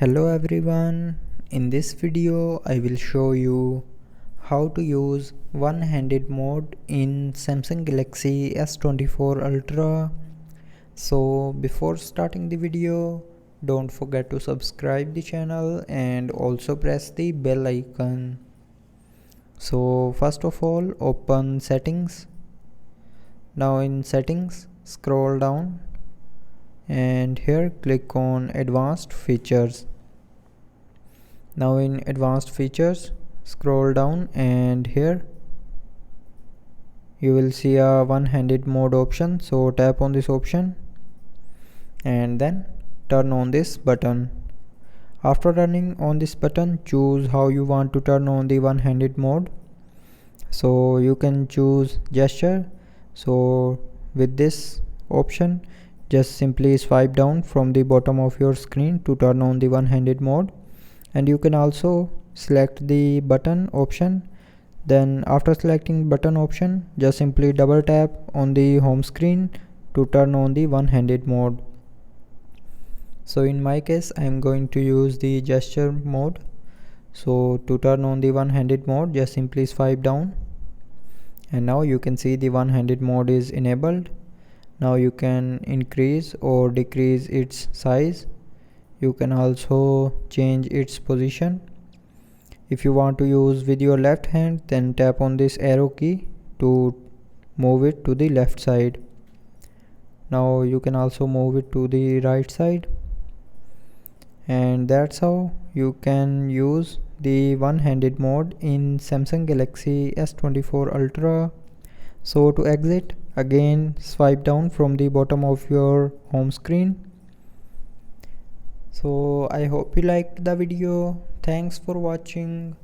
Hello everyone, in this video I will show you how to use one-handed mode in Samsung Galaxy S24 Ultra. So before starting the video, don't forget to subscribe the channel and also press the bell icon. So first of all, open settings. Now in settings, scroll down and here click on advanced features. Now in advanced features, scroll down and here you will see a one-handed mode option, so tap on this option and then turn on this button. After turning on this button, choose how you want to turn on the one-handed mode. So you can choose gesture. So with this option, just simply swipe down from the bottom of your screen to turn on the one-handed mode. And you can also select the button option. Then after selecting button option, just simply double tap on the home screen to turn on the one-handed mode. So in my case, I am going to use the gesture mode. So to turn on the one-handed mode, just simply swipe down and now you can see the one-handed mode is enabled. Now you can increase or decrease its size. You can also change its position. If you want to use with your left hand, then tap on this arrow key to move it to the left side. Now you can also move it to the right side. And that's how you can use the one-handed mode in Samsung Galaxy S24 Ultra. So to exit, again swipe down from the bottom of your home screen. So I hope you liked the video. Thanks for watching.